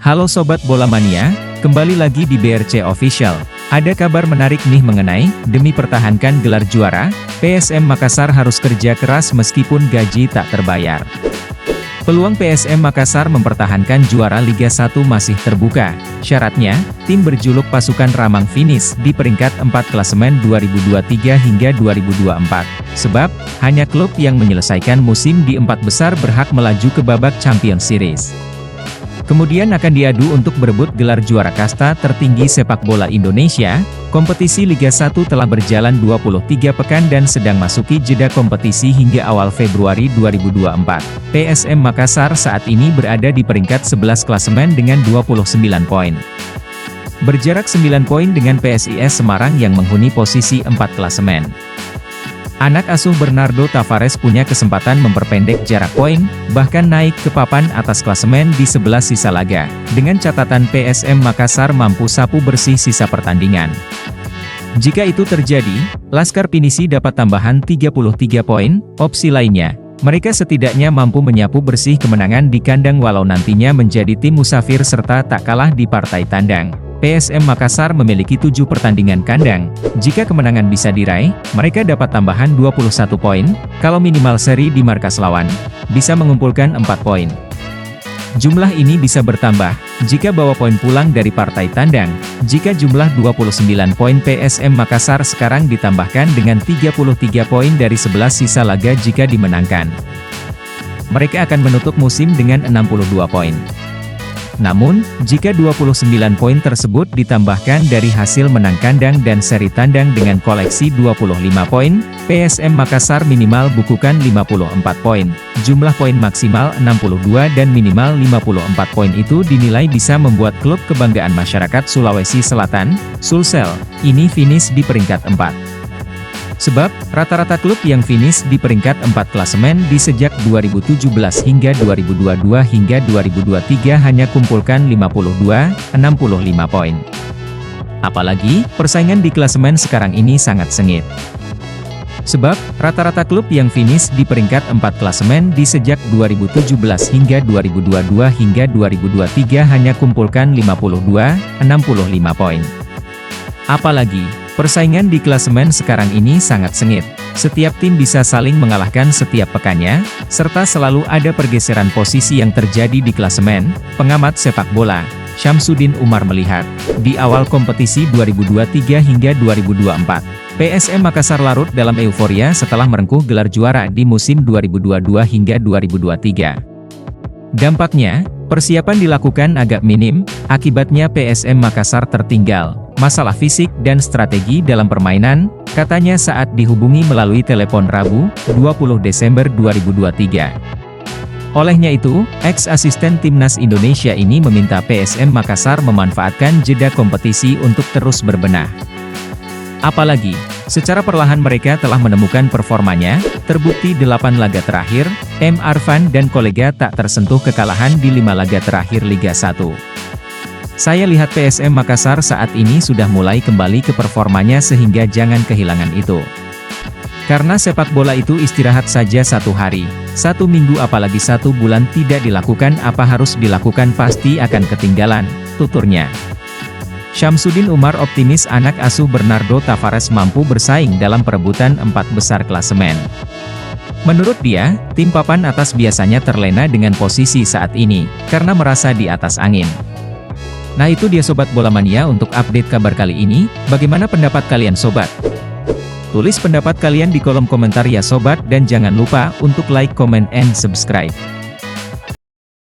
Halo Sobat Bola Mania, kembali lagi di BRC Official. Ada kabar menarik nih mengenai, demi pertahankan gelar juara, PSM Makassar harus kerja keras meskipun gaji tak terbayar. Peluang PSM Makassar mempertahankan juara Liga 1 masih terbuka. Syaratnya, tim berjuluk pasukan Ramang finish di peringkat 4 klasemen 2023 hingga 2024. Sebab, hanya klub yang menyelesaikan musim di 4 besar berhak melaju ke babak Champions Series. Kemudian akan diadu untuk berebut gelar juara kasta tertinggi sepak bola Indonesia. Kompetisi Liga 1 telah berjalan 23 pekan dan sedang masuki jeda kompetisi hingga awal Februari 2024. PSM Makassar saat ini berada di peringkat 11 klasemen dengan 29 poin. Berjarak 9 poin dengan PSIS Semarang yang menghuni posisi 4 klasemen. Anak asuh Bernardo Tavares punya kesempatan memperpendek jarak poin, bahkan naik ke papan atas klasemen di 11 sisa laga. Dengan catatan PSM Makassar mampu sapu bersih sisa pertandingan. Jika itu terjadi, Laskar Pinisi dapat tambahan 33 poin. Opsi lainnya, mereka setidaknya mampu menyapu bersih kemenangan di kandang walau nantinya menjadi tim musafir serta tak kalah di partai tandang. PSM Makassar memiliki 7 pertandingan kandang. Jika kemenangan bisa diraih, mereka dapat tambahan 21 poin. Kalau minimal seri di markas lawan, bisa mengumpulkan 4 poin. Jumlah ini bisa bertambah, jika bawa poin pulang dari partai tandang. Jika jumlah 29 poin PSM Makassar sekarang ditambahkan dengan 33 poin dari 11 sisa laga jika dimenangkan, mereka akan menutup musim dengan 62 poin. Namun, jika 29 poin tersebut ditambahkan dari hasil menang kandang dan seri tandang dengan koleksi 25 poin, PSM Makassar minimal bukukan 54 poin. Jumlah poin maksimal 62 dan minimal 54 poin itu dinilai bisa membuat klub kebanggaan masyarakat Sulawesi Selatan, Sulsel, ini finish di peringkat 4. Sebab, rata-rata klub yang finish di peringkat 4 klasemen di sejak 2017 hingga 2022 hingga 2023 hanya kumpulkan 52-65 poin. Apalagi, persaingan di klasemen sekarang ini sangat sengit. Sebab, rata-rata klub yang finish di peringkat 4 klasemen di sejak 2017 hingga 2022 hingga 2023 hanya kumpulkan 52-65 poin. Apalagi, persaingan di klasemen sekarang ini sangat sengit. Setiap tim bisa saling mengalahkan setiap pekannya, serta selalu ada pergeseran posisi yang terjadi di klasemen. Pengamat sepak bola, Syamsuddin Umar melihat, di awal kompetisi 2023 hingga 2024, PSM Makassar larut dalam euforia setelah merengkuh gelar juara di musim 2022 hingga 2023. Dampaknya, persiapan dilakukan agak minim, akibatnya PSM Makassar tertinggal. Masalah fisik dan strategi dalam permainan, katanya saat dihubungi melalui telepon Rabu, 20 Desember 2023. Olehnya itu, ex-asisten Timnas Indonesia ini meminta PSM Makassar memanfaatkan jeda kompetisi untuk terus berbenah. Apalagi, secara perlahan mereka telah menemukan performanya, terbukti 8 laga terakhir, M. Arfan dan kolega tak tersentuh kekalahan di 5 laga terakhir Liga 1. Saya lihat PSM Makassar saat ini sudah mulai kembali ke performanya sehingga jangan kehilangan itu. Karena sepak bola itu istirahat saja 1 hari, 1 minggu apalagi 1 bulan tidak dilakukan apa harus dilakukan pasti akan ketinggalan, tuturnya. Syamsuddin Umar optimis anak asuh Bernardo Tavares mampu bersaing dalam perebutan 4 besar klasemen. Menurut dia, tim papan atas biasanya terlena dengan posisi saat ini, karena merasa di atas angin. Nah itu dia Sobat Bola Mania untuk update kabar kali ini, bagaimana pendapat kalian Sobat? Tulis pendapat kalian di kolom komentar ya Sobat dan jangan lupa untuk like, comment, and subscribe.